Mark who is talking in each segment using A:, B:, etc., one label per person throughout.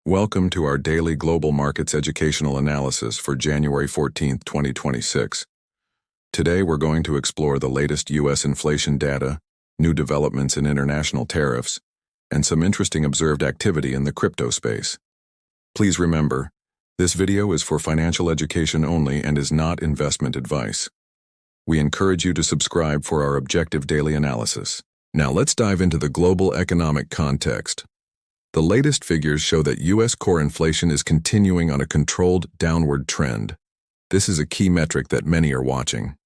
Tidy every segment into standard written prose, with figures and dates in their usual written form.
A: Welcome to our daily global markets educational analysis for January 14, 2026. Today we're going to explore the latest U.S. inflation data, new developments in international tariffs, and some interesting observed activity in the crypto space. Please remember, this video is for financial education only and is not investment advice. We encourage you to subscribe for our objective daily analysis. Now let's dive into the global economic context. The latest figures show that U.S. core inflation is continuing on a controlled downward trend. This is a key metric that many are watching.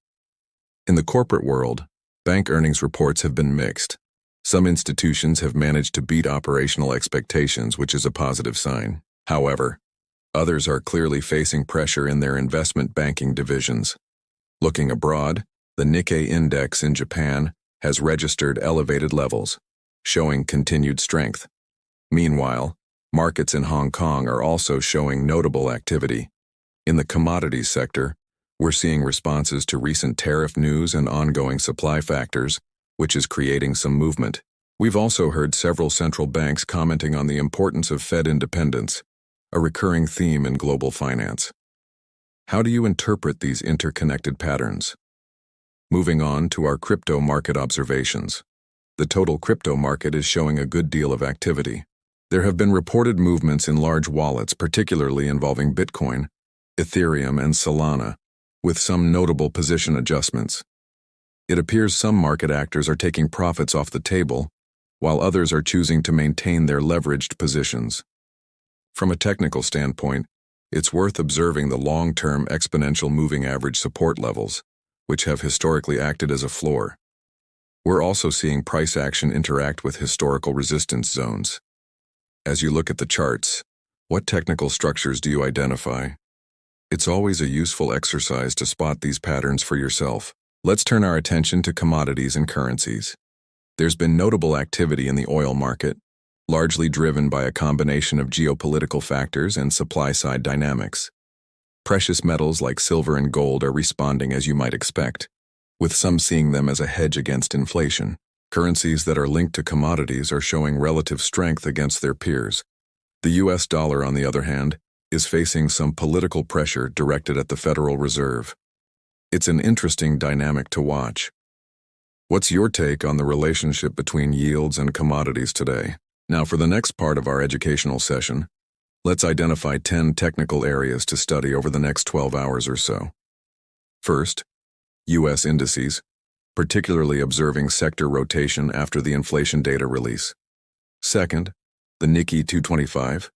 A: In the corporate world, bank earnings reports have been mixed. Some institutions have managed to beat operational expectations, which is a positive sign. However, others are clearly facing pressure in their investment banking divisions. Looking abroad, the Nikkei index in Japan has registered elevated levels, showing continued strength. Meanwhile, markets in Hong Kong are also showing notable activity. In the commodities sector, we're seeing responses to recent tariff news and ongoing supply factors, which is creating some movement. We've also heard several central banks commenting on the importance of Fed independence, a recurring theme in global finance. How do you interpret these interconnected patterns? Moving on to our crypto market observations. The total crypto market is showing a good deal of activity. There have been reported movements in large wallets, particularly involving Bitcoin, Ethereum, and Solana, with some notable position adjustments. It appears some market actors are taking profits off the table, while others are choosing to maintain their leveraged positions. From a technical standpoint, it's worth observing the long-term exponential moving average support levels, which have historically acted as a floor. We're also seeing price action interact with historical resistance zones. As you look at the charts, what technical structures do you identify? It's always a useful exercise to spot these patterns for yourself. Let's turn our attention to commodities and currencies. There's been notable activity in the oil market, largely driven by a combination of geopolitical factors and supply-side dynamics. Precious metals like silver and gold are responding as you might expect, with some seeing them as a hedge against inflation. Currencies that are linked to commodities are showing relative strength against their peers. The US dollar, on the other hand, is facing some political pressure directed at the Federal Reserve. It's an interesting dynamic to watch. What's your take on the relationship between yields and commodities today? Now, for the next part of our educational session, let's identify 10 technical areas to study over the next 12 hours or so. First, US indices, particularly observing sector rotation after the inflation data release. Second, the Nikkei 225,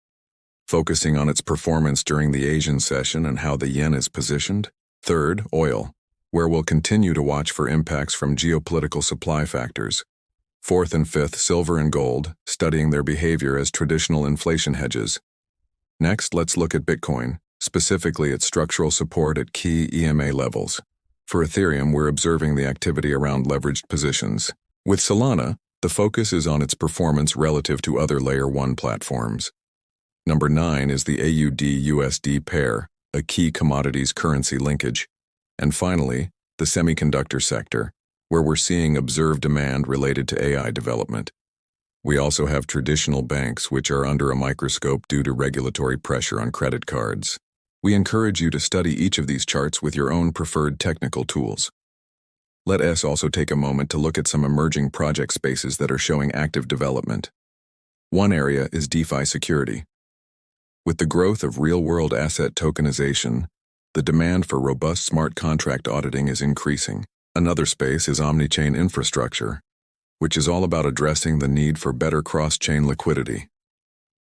A: focusing on its performance during the Asian session and how the yen is positioned. Third, oil, where we'll continue to watch for impacts from geopolitical supply factors. Fourth and fifth, silver and gold, studying their behavior as traditional inflation hedges. Next, let's look at Bitcoin, specifically its structural support at key EMA levels. For Ethereum, we're observing the activity around leveraged positions. With Solana, the focus is on its performance relative to other Layer 1 platforms. Number 9 is the AUD-USD pair, a key commodities currency linkage. And finally, the semiconductor sector, where we're seeing observed demand related to AI development. We also have traditional banks, which are under a microscope due to regulatory pressure on credit cards. We encourage you to study each of these charts with your own preferred technical tools. Let us also take a moment to look at some emerging project spaces that are showing active development. One area is DeFi security. With the growth of real-world asset tokenization, the demand for robust smart contract auditing is increasing. Another space is Omnichain infrastructure, which is all about addressing the need for better cross-chain liquidity.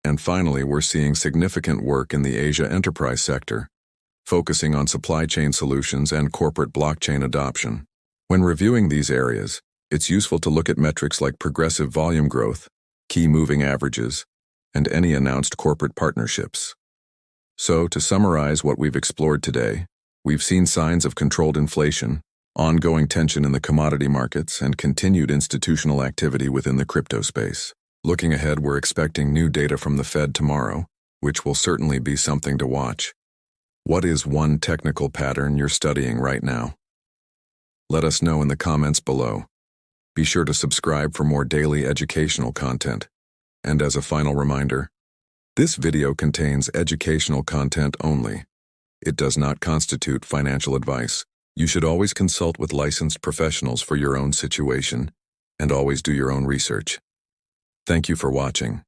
A: And finally, we're seeing significant work in the Asia enterprise sector, focusing on supply chain solutions and corporate blockchain adoption. When reviewing these areas, it's useful to look at metrics like progressive volume growth, key moving averages, and any announced corporate partnerships. So, to summarize what we've explored today, we've seen signs of controlled inflation, ongoing tension in the commodity markets, and continued institutional activity within the crypto space. Looking ahead, we're expecting new data from the Fed tomorrow, which will certainly be something to watch. What is one technical pattern you're studying right now? Let us know in the comments below. Be sure to subscribe for more daily educational content. And as a final reminder, This video contains educational content only. It does not constitute financial advice. You should always consult with licensed professionals for your own situation, and always do your own research. Thank you for watching.